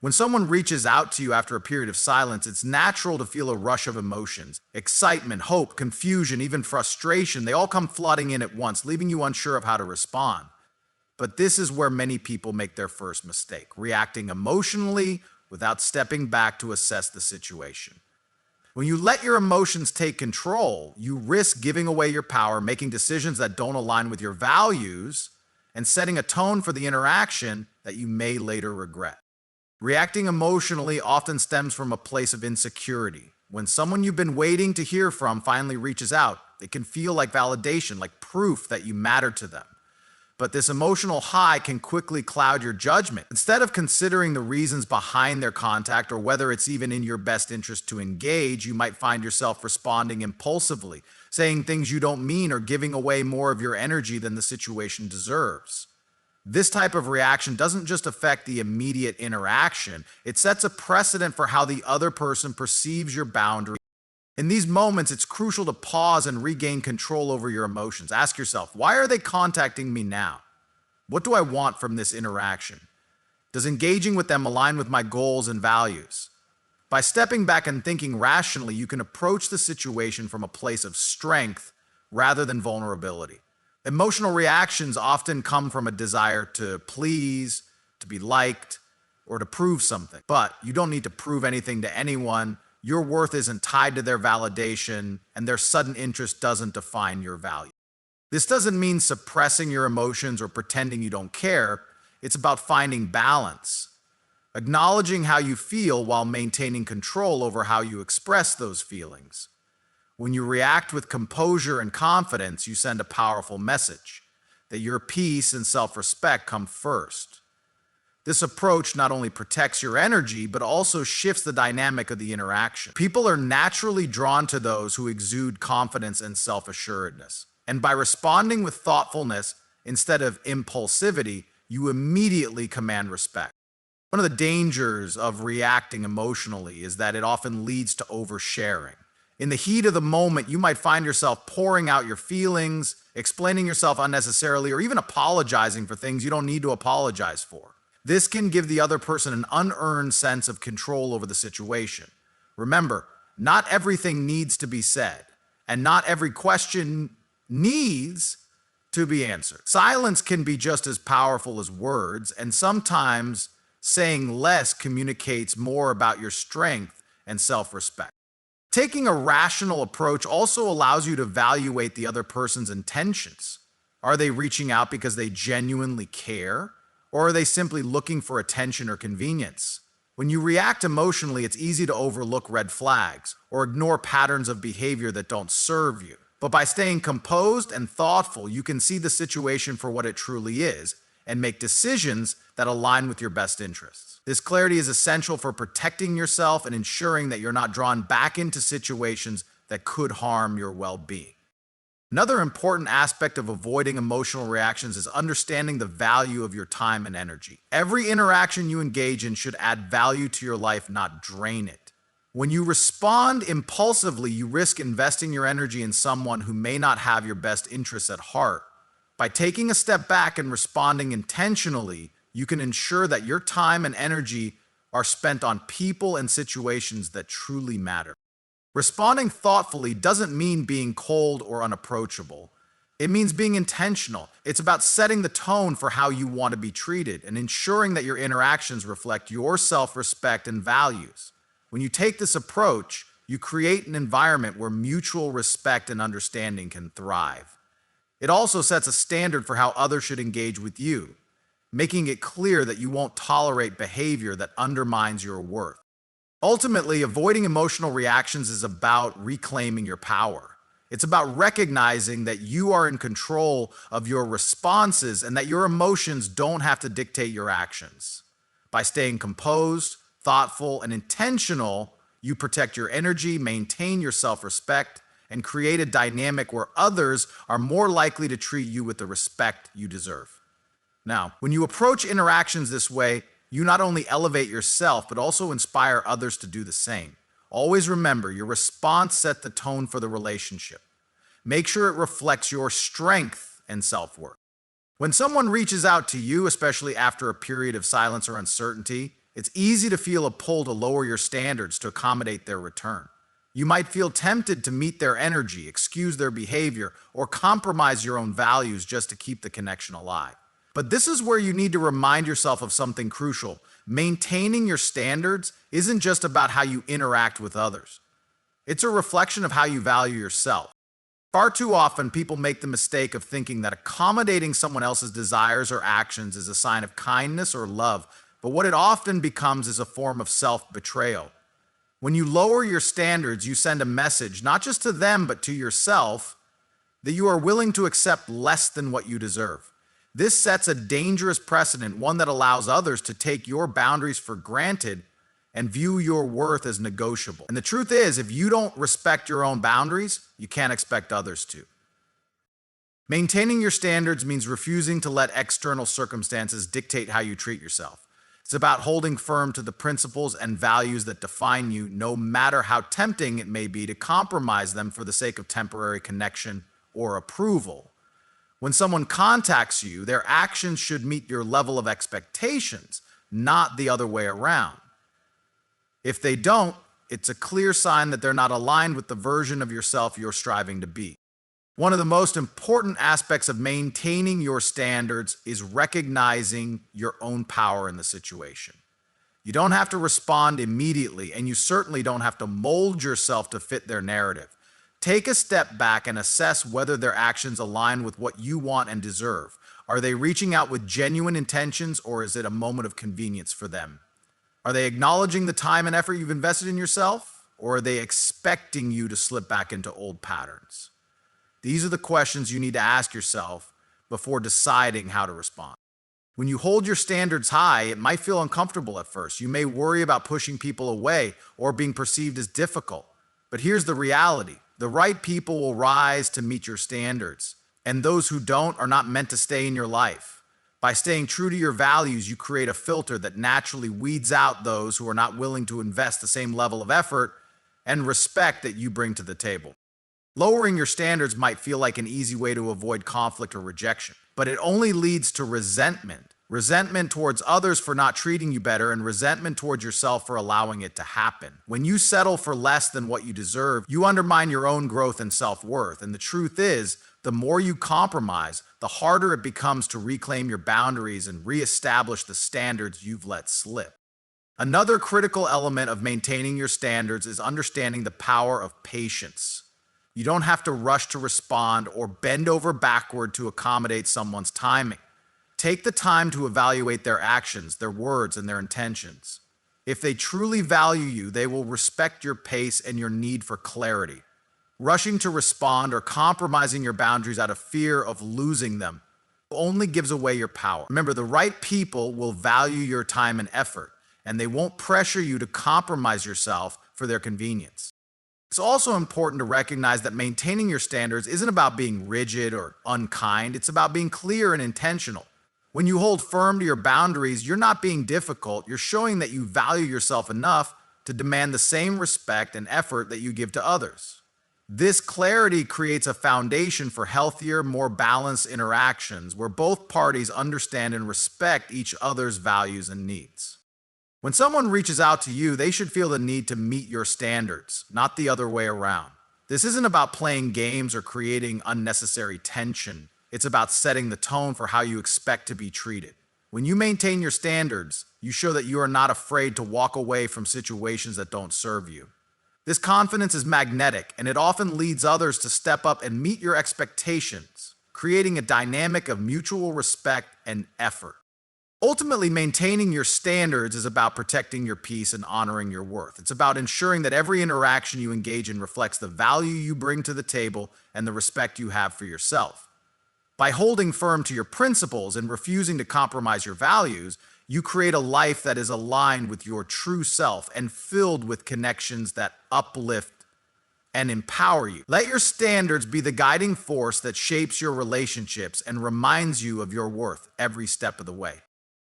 When someone reaches out to you after a period of silence, it's natural to feel a rush of emotions. Excitement, hope, confusion, even frustration, they all come flooding in at once, leaving you unsure of how to respond. But this is where many people make their first mistake, reacting emotionally without stepping back to assess the situation. When you let your emotions take control, you risk giving away your power, making decisions that don't align with your values, and setting a tone for the interaction that you may later regret. Reacting emotionally often stems from a place of insecurity. When someone you've been waiting to hear from finally reaches out, it can feel like validation, like proof that you matter to them. But this emotional high can quickly cloud your judgment. Instead of considering the reasons behind their contact or whether it's even in your best interest to engage, you might find yourself responding impulsively, saying things you don't mean or giving away more of your energy than the situation deserves. This type of reaction doesn't just affect the immediate interaction, it sets a precedent for how the other person perceives your boundary. In these moments, it's crucial to pause and regain control over your emotions. Ask yourself, why are they contacting me now? What do I want from this interaction? Does engaging with them align with my goals and values? By stepping back and thinking rationally, you can approach the situation from a place of strength rather than vulnerability. Emotional reactions often come from a desire to please, to be liked, or to prove something. But you don't need to prove anything to anyone. Your worth isn't tied to their validation, and their sudden interest doesn't define your value. This doesn't mean suppressing your emotions or pretending you don't care. It's about finding balance, acknowledging how you feel while maintaining control over how you express those feelings. When you react with composure and confidence, you send a powerful message that your peace and self-respect come first. This approach not only protects your energy, but also shifts the dynamic of the interaction. People are naturally drawn to those who exude confidence and self-assuredness. And by responding with thoughtfulness instead of impulsivity, you immediately command respect. One of the dangers of reacting emotionally is that it often leads to oversharing. In the heat of the moment, you might find yourself pouring out your feelings, explaining yourself unnecessarily, or even apologizing for things you don't need to apologize for. This can give the other person an unearned sense of control over the situation. Remember, not everything needs to be said, and not every question needs to be answered. Silence can be just as powerful as words, and sometimes saying less communicates more about your strength and self-respect. Taking a rational approach also allows you to evaluate the other person's intentions. Are they reaching out because they genuinely care? Or are they simply looking for attention or convenience? When you react emotionally, it's easy to overlook red flags or ignore patterns of behavior that don't serve you. But by staying composed and thoughtful, you can see the situation for what it truly is and make decisions that align with your best interests. This clarity is essential for protecting yourself and ensuring that you're not drawn back into situations that could harm your well-being. Another important aspect of avoiding emotional reactions is understanding the value of your time and energy. Every interaction you engage in should add value to your life, not drain it. When you respond impulsively, you risk investing your energy in someone who may not have your best interests at heart. By taking a step back and responding intentionally, you can ensure that your time and energy are spent on people and situations that truly matter. Responding thoughtfully doesn't mean being cold or unapproachable. It means being intentional. It's about setting the tone for how you want to be treated and ensuring that your interactions reflect your self-respect and values. When you take this approach, you create an environment where mutual respect and understanding can thrive. It also sets a standard for how others should engage with you, making it clear that you won't tolerate behavior that undermines your worth. Ultimately, avoiding emotional reactions is about reclaiming your power. It's about recognizing that you are in control of your responses and that your emotions don't have to dictate your actions. By staying composed, thoughtful, and intentional, you protect your energy, maintain your self-respect, and create a dynamic where others are more likely to treat you with the respect you deserve. Now, when you approach interactions this way, you not only elevate yourself, but also inspire others to do the same. Always remember, your response sets the tone for the relationship. Make sure it reflects your strength and self-worth. When someone reaches out to you, especially after a period of silence or uncertainty, It's easy to feel a pull to lower your standards to accommodate their return. You might feel tempted to meet their energy, excuse their behavior, or compromise your own values just to keep the connection alive. But this is where you need to remind yourself of something crucial. Maintaining your standards isn't just about how you interact with others. It's a reflection of how you value yourself. Far too often, people make the mistake of thinking that accommodating someone else's desires or actions is a sign of kindness or love, but what it often becomes is a form of self-betrayal. When you lower your standards, you send a message, not just to them, but to yourself, that you are willing to accept less than what you deserve. This sets a dangerous precedent, one that allows others to take your boundaries for granted and view your worth as negotiable. And the truth is, if you don't respect your own boundaries, you can't expect others to. Maintaining your standards means refusing to let external circumstances dictate how you treat yourself. It's about holding firm to the principles and values that define you, no matter how tempting it may be to compromise them for the sake of temporary connection or approval. When someone contacts you, their actions should meet your level of expectations, not the other way around. If they don't, it's a clear sign that they're not aligned with the version of yourself you're striving to be. One of the most important aspects of maintaining your standards is recognizing your own power in the situation. You don't have to respond immediately, and you certainly don't have to mold yourself to fit their narrative. Take a step back and assess whether their actions align with what you want and deserve. Are they reaching out with genuine intentions, or is it a moment of convenience for them? Are they acknowledging the time and effort you've invested in yourself, or are they expecting you to slip back into old patterns? These are the questions you need to ask yourself before deciding how to respond. When you hold your standards high, it might feel uncomfortable at first. You may worry about pushing people away or being perceived as difficult. But here's the reality. The right people will rise to meet your standards, and those who don't are not meant to stay in your life. By staying true to your values, you create a filter that naturally weeds out those who are not willing to invest the same level of effort and respect that you bring to the table. Lowering your standards might feel like an easy way to avoid conflict or rejection, but it only leads to resentment. Resentment towards others for not treating you better, and resentment towards yourself for allowing it to happen. When you settle for less than what you deserve, you undermine your own growth and self-worth. And the truth is, the more you compromise, the harder it becomes to reclaim your boundaries and reestablish the standards you've let slip. Another critical element of maintaining your standards is understanding the power of patience. You don't have to rush to respond or bend over backward to accommodate someone's timing. Take the time to evaluate their actions, their words, and their intentions. If they truly value you, they will respect your pace and your need for clarity. Rushing to respond or compromising your boundaries out of fear of losing them only gives away your power. Remember, the right people will value your time and effort, and they won't pressure you to compromise yourself for their convenience. It's also important to recognize that maintaining your standards isn't about being rigid or unkind. It's about being clear and intentional. When you hold firm to your boundaries, you're not being difficult. You're showing that you value yourself enough to demand the same respect and effort that you give to others. This clarity creates a foundation for healthier, more balanced interactions where both parties understand and respect each other's values and needs. When someone reaches out to you, they should feel the need to meet your standards, not the other way around. This isn't about playing games or creating unnecessary tension. It's about setting the tone for how you expect to be treated. When you maintain your standards, you show that you are not afraid to walk away from situations that don't serve you. This confidence is magnetic, and it often leads others to step up and meet your expectations, creating a dynamic of mutual respect and effort. Ultimately, maintaining your standards is about protecting your peace and honoring your worth. It's about ensuring that every interaction you engage in reflects the value you bring to the table and the respect you have for yourself. By holding firm to your principles and refusing to compromise your values, you create a life that is aligned with your true self and filled with connections that uplift and empower you. Let your standards be the guiding force that shapes your relationships and reminds you of your worth every step of the way.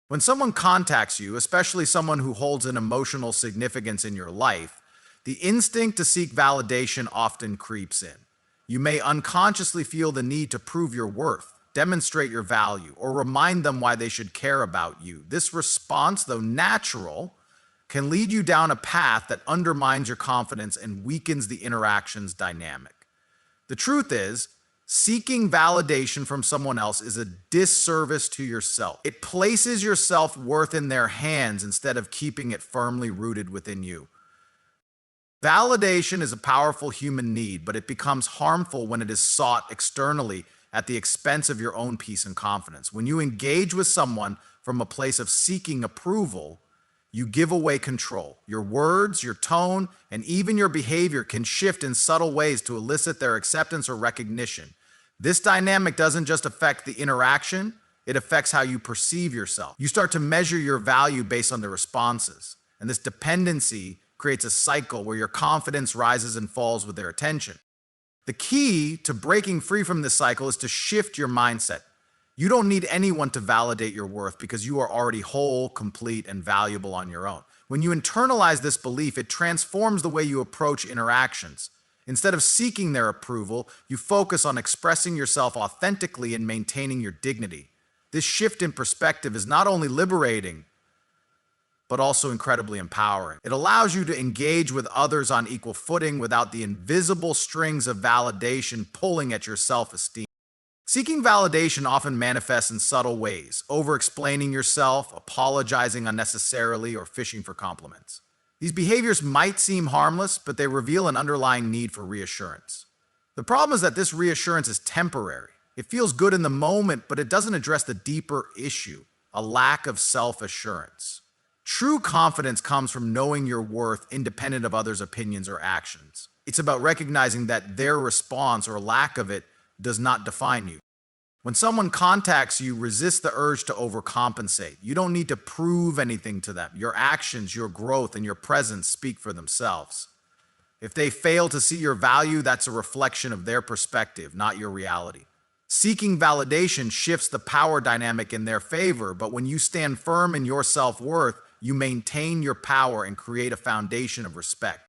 When someone contacts you, especially someone who holds an emotional significance in your life, the instinct to seek validation often creeps in. You may unconsciously feel the need to prove your worth, demonstrate your value, or remind them why they should care about you. This response, though natural, can lead you down a path that undermines your confidence and weakens the interaction's dynamic. The truth is, seeking validation from someone else is a disservice to yourself. It places your self-worth in their hands instead of keeping it firmly rooted within you. Validation is a powerful human need, but it becomes harmful when it is sought externally at the expense of your own peace and confidence. When you engage with someone from a place of seeking approval, you give away control. Your words, your tone, and even your behavior can shift in subtle ways to elicit their acceptance or recognition. This dynamic doesn't just affect the interaction, it affects how you perceive yourself. You start to measure your value based on the responses, and this dependency creates a cycle where your confidence rises and falls with their attention. The key to breaking free from this cycle is to shift your mindset. You don't need anyone to validate your worth because you are already whole, complete, and valuable on your own. When you internalize this belief, it transforms the way you approach interactions. Instead of seeking their approval, you focus on expressing yourself authentically and maintaining your dignity. This shift in perspective is not only liberating, but also incredibly empowering. It allows you to engage with others on equal footing without the invisible strings of validation pulling at your self-esteem. Seeking validation often manifests in subtle ways, over-explaining yourself, apologizing unnecessarily, or fishing for compliments. These behaviors might seem harmless, but they reveal an underlying need for reassurance. The problem is that this reassurance is temporary. It feels good in the moment, but it doesn't address the deeper issue, a lack of self-assurance. True confidence comes from knowing your worth independent of others' opinions or actions. It's about recognizing that their response or lack of it does not define you. When someone contacts you, resist the urge to overcompensate. You don't need to prove anything to them. Your actions, your growth, and your presence speak for themselves. If they fail to see your value, that's a reflection of their perspective, not your reality. Seeking validation shifts the power dynamic in their favor, but when you stand firm in your self-worth, you maintain your power and create a foundation of respect.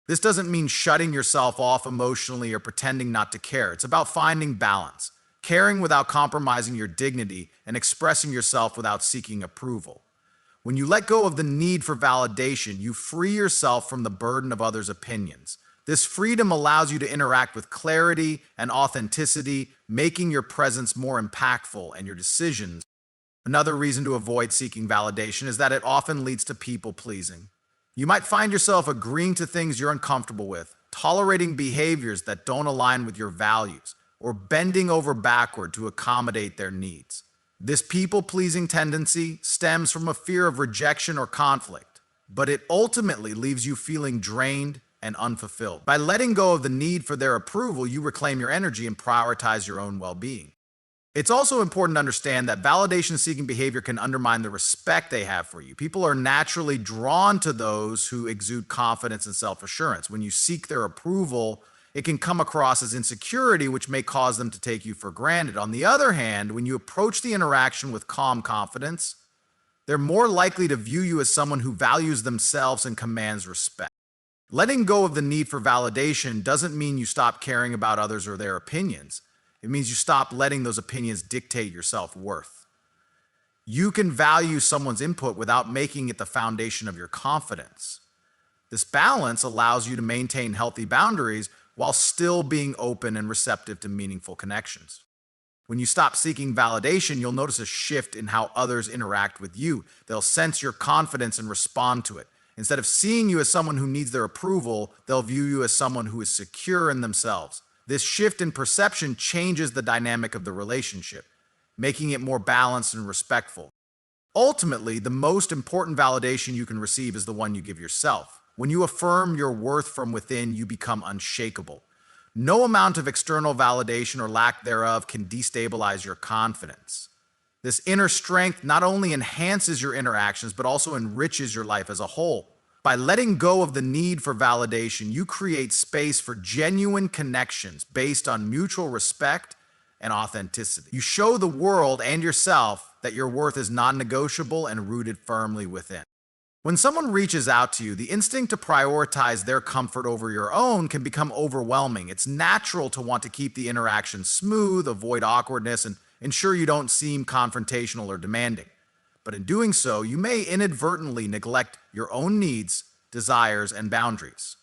This doesn't mean shutting yourself off emotionally or pretending not to care. It's about finding balance, caring without compromising your dignity, and expressing yourself without seeking approval. When you let go of the need for validation, you free yourself from the burden of others' opinions. This freedom allows you to interact with clarity and authenticity, making your presence more impactful and your decisions. Another reason to avoid seeking validation is that it often leads to people-pleasing. You might find yourself agreeing to things you're uncomfortable with, tolerating behaviors that don't align with your values, or bending over backward to accommodate their needs. This people-pleasing tendency stems from a fear of rejection or conflict, but it ultimately leaves you feeling drained and unfulfilled. By letting go of the need for their approval, you reclaim your energy and prioritize your own well-being. It's also important to understand that validation-seeking behavior can undermine the respect they have for you. People are naturally drawn to those who exude confidence and self-assurance. When you seek their approval, it can come across as insecurity, which may cause them to take you for granted. On the other hand, when you approach the interaction with calm confidence, they're more likely to view you as someone who values themselves and commands respect. Letting go of the need for validation doesn't mean you stop caring about others or their opinions. It means you stop letting those opinions dictate your self-worth. You can value someone's input without making it the foundation of your confidence. This balance allows you to maintain healthy boundaries while still being open and receptive to meaningful connections. When you stop seeking validation, you'll notice a shift in how others interact with you. They'll sense your confidence and respond to it. Instead of seeing you as someone who needs their approval, they'll view you as someone who is secure in themselves. This shift in perception changes the dynamic of the relationship, making it more balanced and respectful. Ultimately, the most important validation you can receive is the one you give yourself. When you affirm your worth from within, you become unshakable. No amount of external validation or lack thereof can destabilize your confidence. This inner strength not only enhances your interactions, but also enriches your life as a whole. By letting go of the need for validation, you create space for genuine connections based on mutual respect and authenticity. You show the world and yourself that your worth is non-negotiable and rooted firmly within. When someone reaches out to you, the instinct to prioritize their comfort over your own can become overwhelming. It's natural to want to keep the interaction smooth, avoid awkwardness, and ensure you don't seem confrontational or demanding. But in doing so, you may inadvertently neglect your own needs, desires, and boundaries.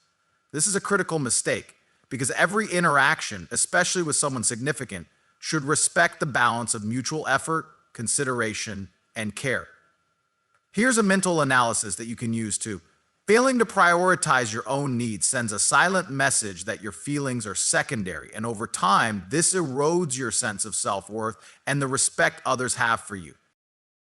This is a critical mistake because every interaction, especially with someone significant, should respect the balance of mutual effort, consideration, and care. Here's a mental analysis that you can use too. Failing to prioritize your own needs sends a silent message that your feelings are secondary, and over time, this erodes your sense of self-worth and the respect others have for you.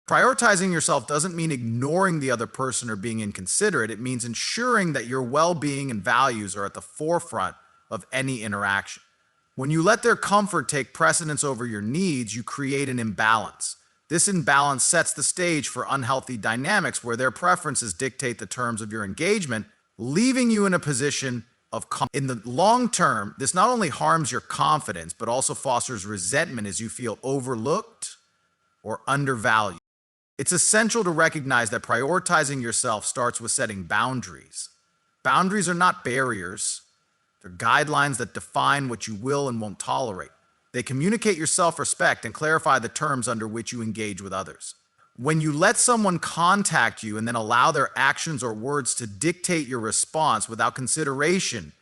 Prioritizing yourself doesn't mean ignoring the other person or being inconsiderate. It means ensuring that your well-being and values are at the forefront of any interaction. When you let their comfort take precedence over your needs, you create an imbalance. This imbalance sets the stage for unhealthy dynamics where their preferences dictate the terms of your engagement, leaving you in a position of in the long term. This not only harms your confidence, but also fosters resentment as you feel overlooked or undervalued. It's essential to recognize that prioritizing yourself starts with setting boundaries. Boundaries are not barriers. They're guidelines that define what you will and won't tolerate. They communicate your self-respect and clarify the terms under which you engage with others. When you let someone contact you and then allow their actions or words to dictate your response without consideration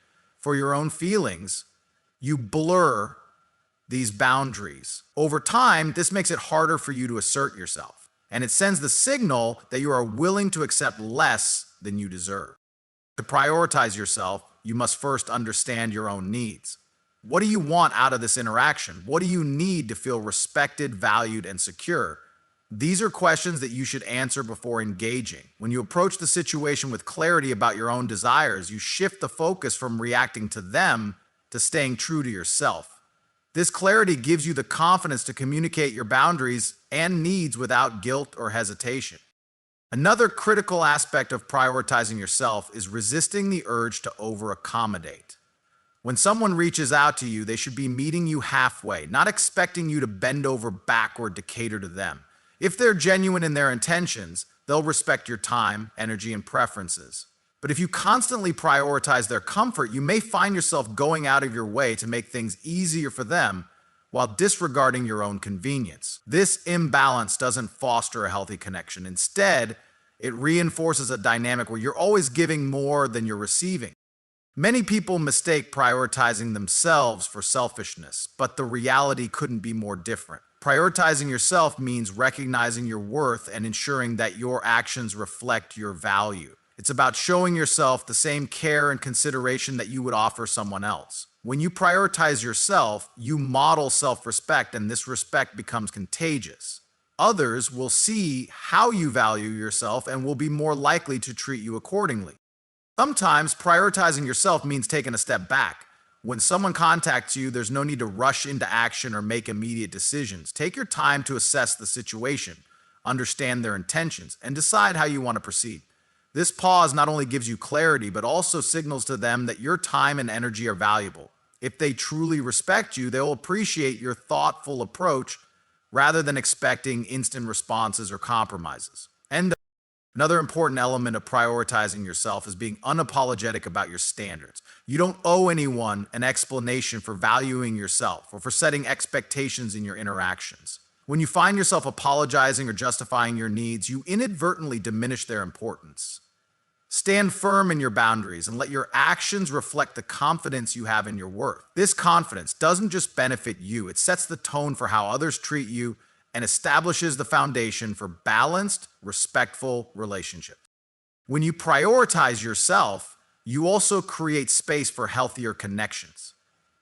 for your own feelings, you blur these boundaries. Over time, this makes it harder for you to assert yourself, and it sends the signal that you are willing to accept less than you deserve. To prioritize yourself, you must first understand your own needs. What do you want out of this interaction? What do you need to feel respected, valued, and secure? These are questions that you should answer before engaging. When you approach the situation with clarity about your own desires, you shift the focus from reacting to them to staying true to yourself. This clarity gives you the confidence to communicate your boundaries and needs without guilt or hesitation. Another critical aspect of prioritizing yourself is resisting the urge to over-accommodate. When someone reaches out to you, they should be meeting you halfway, not expecting you to bend over backward to cater to them. If they're genuine in their intentions, they'll respect your time, energy, and preferences. But if you constantly prioritize their comfort, you may find yourself going out of your way to make things easier for them while disregarding your own convenience. This imbalance doesn't foster a healthy connection. Instead, it reinforces a dynamic where you're always giving more than you're receiving. Many people mistake prioritizing themselves for selfishness, but the reality couldn't be more different. Prioritizing yourself means recognizing your worth and ensuring that your actions reflect your value. It's about showing yourself the same care and consideration that you would offer someone else. When you prioritize yourself, you model self-respect, and this respect becomes contagious. Others will see how you value yourself and will be more likely to treat you accordingly. Sometimes prioritizing yourself means taking a step back. When someone contacts you, there's no need to rush into action or make immediate decisions. Take your time to assess the situation, understand their intentions, and decide how you want to proceed. This pause not only gives you clarity, but also signals to them that your time and energy are valuable. If they truly respect you, they'll appreciate your thoughtful approach rather than expecting instant responses or compromises. And another important element of prioritizing yourself is being unapologetic about your standards. You don't owe anyone an explanation for valuing yourself or for setting expectations in your interactions. When you find yourself apologizing or justifying your needs, you inadvertently diminish their importance. Stand firm in your boundaries and let your actions reflect the confidence you have in your worth. This confidence doesn't just benefit you, it sets the tone for how others treat you and establishes the foundation for balanced, respectful relationships. When you prioritize yourself, you also create space for healthier connections.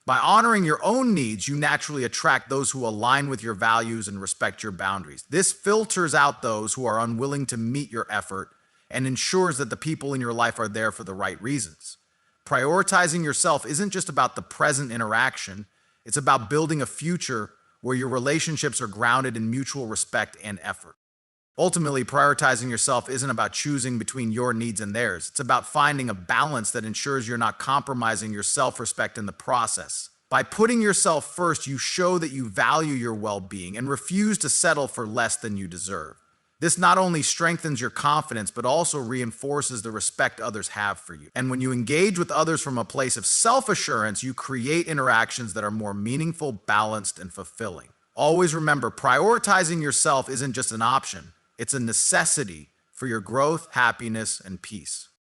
By honoring your own needs, you naturally attract those who align with your values and respect your boundaries. This filters out those who are unwilling to meet your effort and ensures that the people in your life are there for the right reasons. Prioritizing yourself isn't just about the present interaction, it's about building a future where your relationships are grounded in mutual respect and effort. Ultimately, prioritizing yourself isn't about choosing between your needs and theirs. It's about finding a balance that ensures you're not compromising your self-respect in the process. By putting yourself first, you show that you value your well-being and refuse to settle for less than you deserve. This not only strengthens your confidence, but also reinforces the respect others have for you. And when you engage with others from a place of self-assurance, you create interactions that are more meaningful, balanced, and fulfilling. Always remember, prioritizing yourself isn't just an option, it's a necessity for your growth, happiness, and peace.